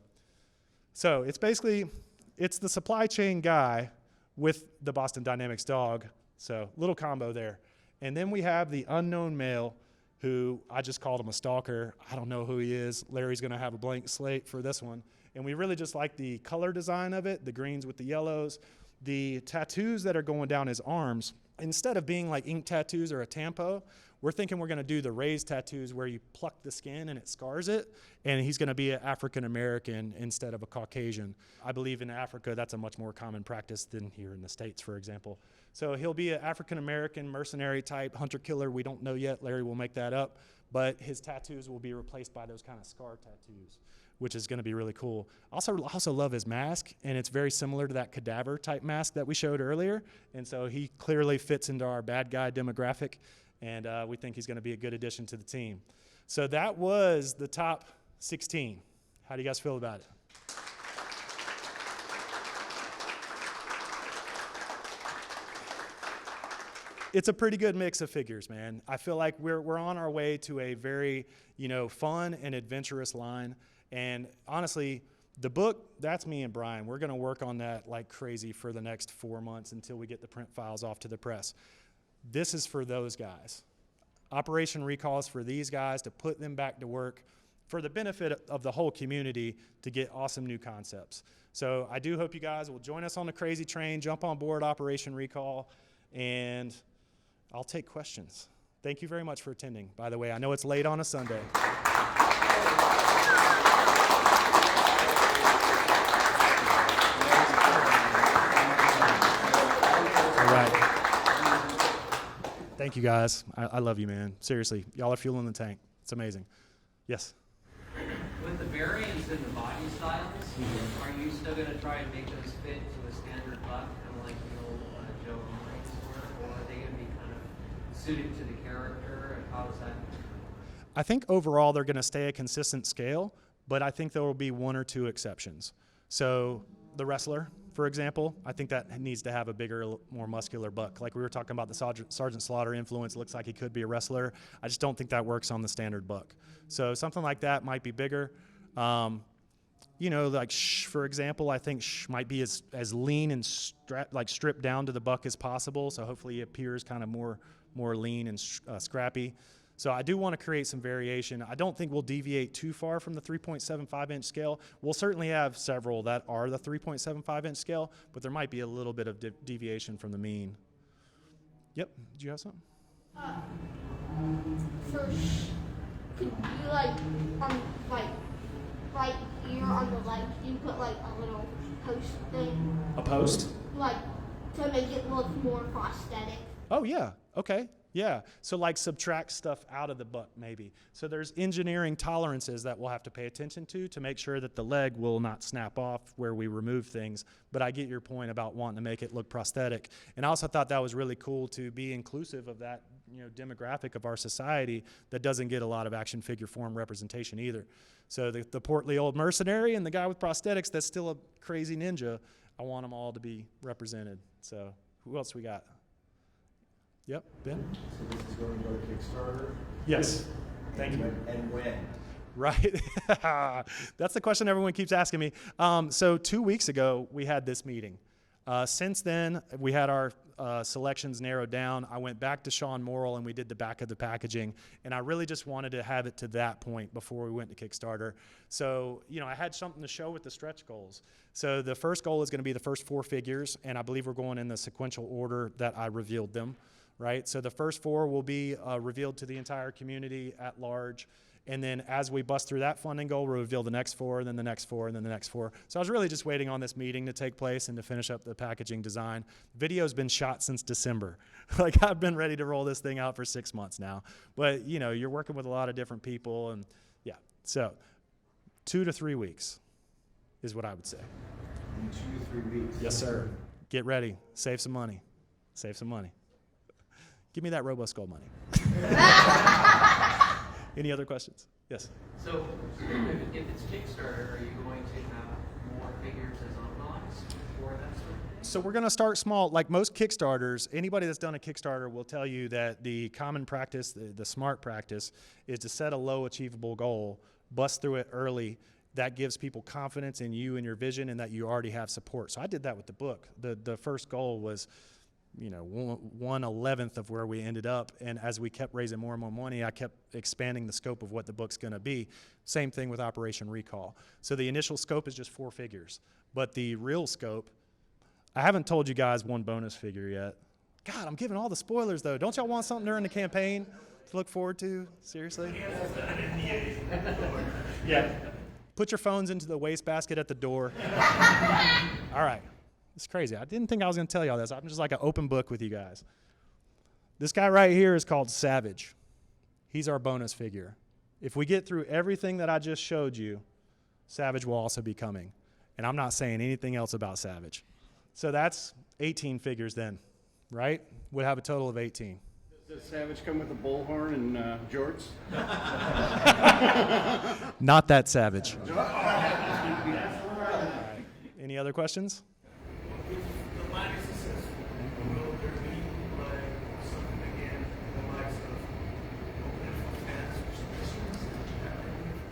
So it's basically, it's the supply chain guy with the Boston Dynamics dog. So little combo there. And then we have the unknown male who I just called him a stalker. I don't know who he is. Larry's gonna have a blank slate for this one. And we really just like the color design of it, the greens with the yellows. The tattoos that are going down his arms, instead of being like ink tattoos or a tampo, we're thinking we're gonna do the raised tattoos where you pluck the skin and it scars it, and he's gonna be an African American instead of a Caucasian. I believe in Africa that's a much more common practice than here in the States, for example. So he'll be an African American mercenary type hunter killer. We don't know yet, Larry will make that up, but his tattoos will be replaced by those kind of scar tattoos, which is gonna be really cool. Also love his mask, and it's very similar to that cadaver type mask that we showed earlier, and so he clearly fits into our bad guy demographic, and we think he's gonna be a good addition to the team. So that was the top 16. How do you guys feel about it? It's a pretty good mix of figures, man. I feel like we're on our way to a very, fun and adventurous line. And honestly, the book, that's me and Brian. We're gonna work on that like crazy for the next 4 months until we get the print files off to the press. This is for those guys. Operation Recall is for these guys to put them back to work for the benefit of the whole community to get awesome new concepts. So I do hope you guys will join us on the crazy train, jump on board Operation Recall, and I'll take questions. Thank you very much for attending. By the way, I know it's late on a Sunday. All right. Thank you guys. I love you, man. Seriously, y'all are fueling the tank. It's amazing. Yes? With the variants in the body styles, are you still going to try and make those fit to a standard buck, kind of like the old Joe Marines were, or are they going to be kind of suited to the character, and how is that? I think overall they're going to stay a consistent scale, but I think there will be one or two exceptions. So the wrestler, for example, I think that needs to have a bigger, more muscular buck. Like we were talking about the Sergeant Slaughter influence, it looks like he could be a wrestler. I just don't think that works on the standard buck. So something like that might be bigger. Like Shh, for example, I think Shh might be as lean and stripped down to the buck as possible. So hopefully he appears kind of more lean and scrappy. So I do want to create some variation. I don't think we'll deviate too far from the 3.75 inch scale. We'll certainly have several that are the 3.75 inch scale, but there might be a little bit of deviation from the mean. Yep, did you have something? First, could you right here on the leg, you put like a little post thing? A post? Like, to make it look more prosthetic. Oh yeah, okay. Yeah, so like subtract stuff out of the buck maybe. So there's engineering tolerances that we'll have to pay attention to make sure that the leg will not snap off where we remove things. But I get your point about wanting to make it look prosthetic. And I also thought that was really cool to be inclusive of that demographic of our society that doesn't get a lot of action figure form representation either. So the portly old mercenary and the guy with prosthetics that's still a crazy ninja, I want them all to be represented. So who else we got? Yep, Ben? So this is going to go to Kickstarter? Yes. Thank you. And when? Right. That's the question everyone keeps asking me. So 2 weeks ago, we had this meeting. Since then, we had our selections narrowed down. I went back to Sean Morrill and we did the back of the packaging. And I really just wanted to have it to that point before we went to Kickstarter. So, you know, I had something to show with the stretch goals. So the first goal is going to be the first 4 figures, and I believe we're going in the sequential order that I revealed them, right? So the first 4 will be revealed to the entire community at large. And then as we bust through that funding goal, we'll reveal the next 4, and then the next 4, and then the next 4. So I was really just waiting on this meeting to take place and to finish up the packaging design. Video's been shot since December. Like, I've been ready to roll this thing out for 6 months now. But, you know, you're working with a lot of different people, and yeah. So 2 to 3 weeks is what I would say. In 2 to 3 weeks. Yes, sir. Get ready. Save some money. Save some money. Give me that RoboSkull money. Any other questions? Yes. So, if it's Kickstarter, are you going to have more figures as unlocks for that sort of thing? So we're going to start small. Like most Kickstarters, anybody that's done a Kickstarter will tell you that the common practice, the smart practice, is to set a low achievable goal, bust through it early. That gives people confidence in you and your vision, and that you already have support. So I did that with the book. The first goal was, you know, 1/11th of where we ended up. And as we kept raising more and more money, I kept expanding the scope of what the book's going to be. Same thing with Operation Recall. So the initial scope is just 4 figures. But the real scope, I haven't told you guys one bonus figure yet. God, I'm giving all the spoilers, though. Don't y'all want something during the campaign to look forward to? Seriously? Yeah. Put your phones into the wastebasket at the door. All right. It's crazy. I didn't think I was going to tell y'all this. I'm just like an open book with you guys. This guy right here is called Savage. He's our bonus figure. If we get through everything that I just showed you, Savage will also be coming. And I'm not saying anything else about Savage. So that's 18 figures then, right? We'd have a total of 18. Does Savage come with a bullhorn and jorts? Not that Savage. All right. Any other questions? The line is successful. Will there be like something again, the likes of opening for fans or submissions?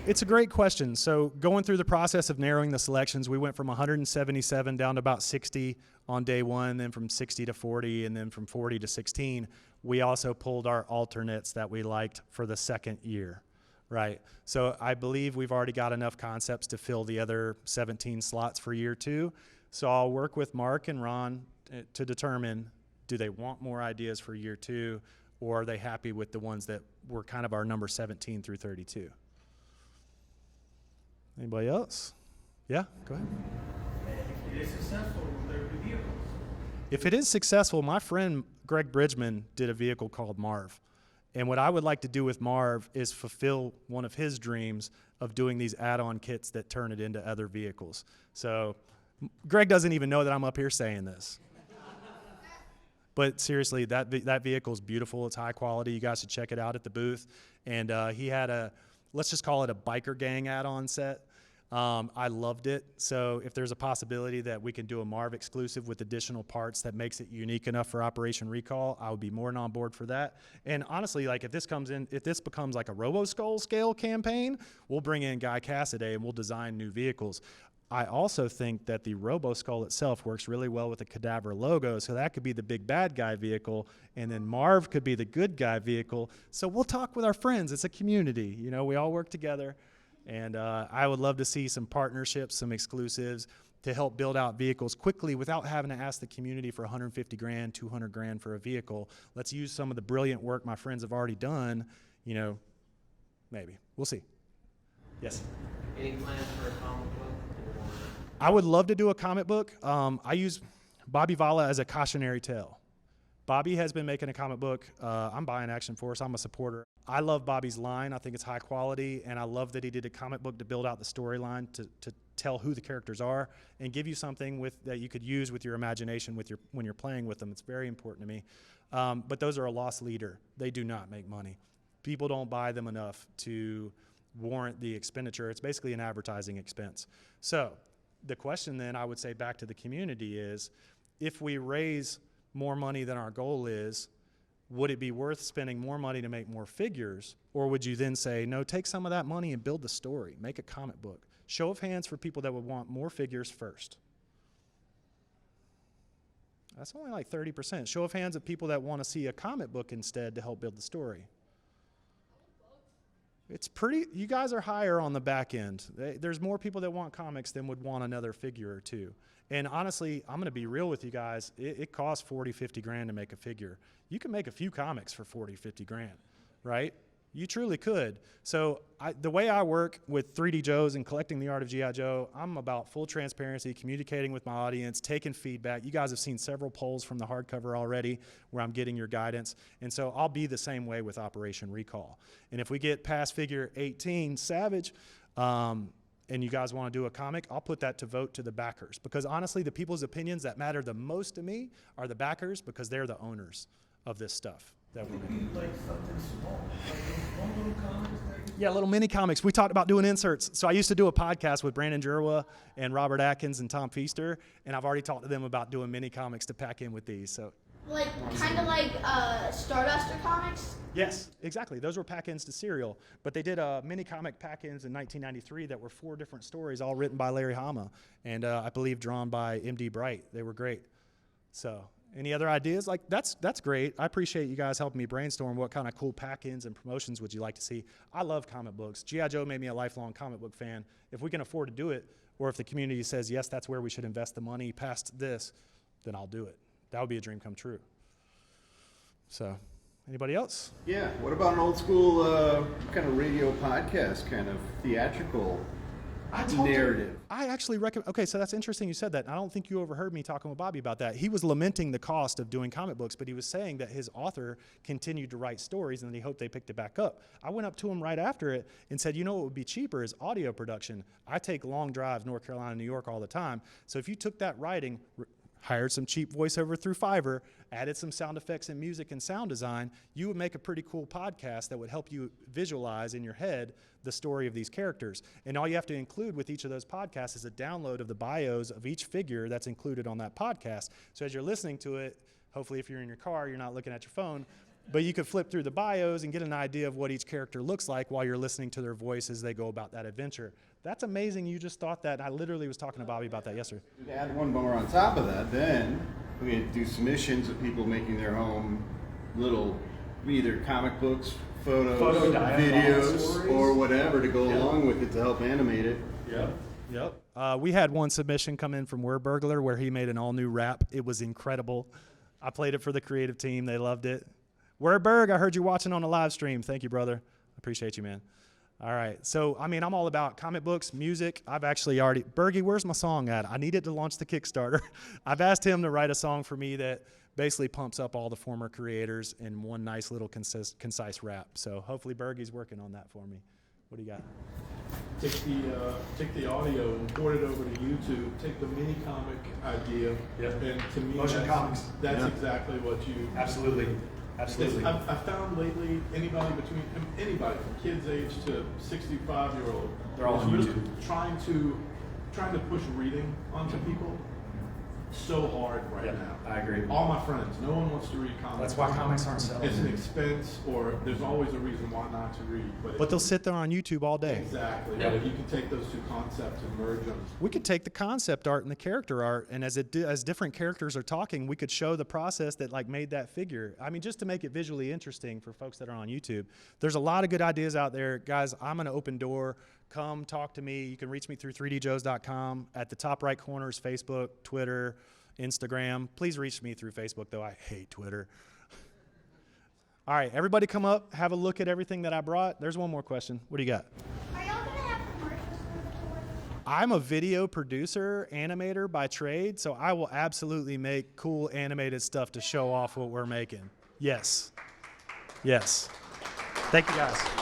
It's a great question. So going through the process of narrowing the selections, we went from 177 down to about 60 on day 1, then from 60 to 40, and then from 40 to 16. We also pulled our alternates that we liked for the second year, right? So I believe we've already got enough concepts to fill the other 17 slots for year 2. So I'll work with Mark and Ron to determine, do they want more ideas for year 2, or are they happy with the ones that were kind of our number 17 through 32? Anybody else? Yeah, go ahead. If it is successful, will there be vehicles? If it is successful, my friend Greg Bridgman did a vehicle called Marv. And what I would like to do with Marv is fulfill one of his dreams of doing these add-on kits that turn it into other vehicles. So Greg doesn't even know that I'm up here saying this. But seriously, that vehicle is beautiful. It's high quality. You guys should check it out at the booth. And he had a, let's just call it a biker gang add-on set. I loved it. So if there's a possibility that we can do a Marv exclusive with additional parts that makes it unique enough for Operation Recall, I would be more than on board for that. And honestly, like if this becomes like a RoboSkull scale campaign, we'll bring in Guy Cassidy and we'll design new vehicles. I also think that the RoboSkull itself works really well with the Cadaver logo, so that could be the big bad guy vehicle, and then Marv could be the good guy vehicle. So we'll talk with our friends. It's a community. You know, we all work together. And I would love to see some partnerships, some exclusives to help build out vehicles quickly without having to ask the community for 150 grand, 200 grand for a vehicle. Let's use some of the brilliant work my friends have already done, you know, maybe. We'll see. Yes? Any plans for a comic book? Or I would love to do a comic book. I use Bobby Vala as a cautionary tale. Bobby has been making a comic book. I'm buying Action Force. I'm a supporter. I love Bobby's line. I think it's high quality, and I love that he did a comic book to build out the storyline, to tell who the characters are, and give you something that you could use with your imagination when you're playing with them. It's very important to me. But those are a lost leader. They do not make money. People don't buy them enough to warrant the expenditure. It's basically an advertising expense. So the question then I would say back to the community is, if we raise more money than our goal is, would it be worth spending more money to make more figures? Or would you then say, no, take some of that money and build the story, make a comic book? Show of hands for people that would want more figures first. That's only like 30%. Show of hands of people that want to see a comic book instead to help build the story. It's pretty, you guys are higher on the back end. There's more people that want comics than would want another figure or two. And honestly, I'm going to be real with you guys. It costs 40, 50 grand to make a figure. You can make a few comics for 40, 50 grand, right? You truly could. So the way I work with 3DJoes and collecting the art of G.I. Joe, I'm about full transparency, communicating with my audience, taking feedback. You guys have seen several polls from the hardcover already where I'm getting your guidance. And so I'll be the same way with Operation Recall. And if we get past figure 18, Savage, and you guys want to do a comic, I'll put that to vote to the backers. Because honestly, the people's opinions that matter the most to me are the backers because they're the owners of this stuff. That we're making. Like something small, like one little comic. Yeah, little mini comics. We talked about doing inserts. So I used to do a podcast with Brandon Jerwa and Robert Atkins and Tom Feaster, and I've already talked to them about doing mini comics to pack in with these. So Like, kind of like Starduster comics. yes, exactly. Those were pack-ins to Serial, but they did mini comic pack-ins in 1993 that were 4 different stories, all written by Larry Hama, and I believe drawn by M.D. Bright. They were great. So. Any other ideas? Like, that's great. I appreciate you guys helping me brainstorm what kind of cool pack-ins and promotions would you like to see. I love comic books. G.I. Joe made me a lifelong comic book fan. If we can afford to do it, or if the community says, yes, that's where we should invest the money past this, then I'll do it. That would be a dream come true. So, anybody else? Yeah, what about an old school kind of radio podcast, kind of theatrical narrative? I actually recommend, okay, so that's interesting you said that. I don't think you overheard me talking with Bobby about that. He was lamenting the cost of doing comic books, but he was saying that his author continued to write stories and that he hoped they picked it back up. I went up to him right after it and said, you know what would be cheaper is audio production. I take long drives, North Carolina, New York all the time. So if you took that writing, hired some cheap voiceover through Fiverr, added some sound effects and music and sound design, you would make a pretty cool podcast that would help you visualize in your head the story of these characters. And all you have to include with each of those podcasts is a download of the bios of each figure that's included on that podcast. So as you're listening to it, hopefully if you're in your car, you're not looking at your phone, but you could flip through the bios and get an idea of what each character looks like while you're listening to their voice as they go about that adventure. That's amazing you just thought that. I literally was talking to Bobby about that yesterday. To add one more on top of that, then we could do submissions of people making their own little, either comic books, photos, videos, or whatever to go along with it to help animate it. Yep. We had one submission come in from Word Burglar where he made an all-new rap. It was incredible. I played it for the creative team. They loved it. Wordberg, I heard you watching on a live stream. Thank you, brother. Appreciate you, man. All right. So, I mean, I'm all about comic books, music. I've actually already, Bergie, where's my song at? I needed to launch the Kickstarter. I've asked him to write a song for me that basically pumps up all the former creators in one nice little concise rap. So hopefully Bergie's working on that for me. What do you got? Take the audio and port it over to YouTube. Take the mini comic idea, and to me, that's exactly what you. Absolutely. I've found lately anybody from kids age to 65-year-old, they're all on YouTube, trying to push reading onto people. So hard right now. I agree. All my friends, no one wants to read comics. That's why comics aren't selling. It's an expense, or there's always a reason why not to read. But they'll sit there on YouTube all day. Exactly. Yeah. But if you can take those two concepts and merge them. We could take the concept art and the character art, and as different characters are talking, we could show the process that like made that figure. I mean, just to make it visually interesting for folks that are on YouTube. There's a lot of good ideas out there. Guys, I'm an open door. Come talk to me. You can reach me through 3djoes.com. At the top right corner is Facebook, Twitter, Instagram. Please reach me through Facebook, though. I hate Twitter. All right, everybody come up, have a look at everything that I brought. There's one more question. What do you got? Are y'all going to have commercials for the toy? I'm a video producer, animator by trade, so I will absolutely make cool animated stuff to show off what we're making. Yes. Yes. Thank you, guys.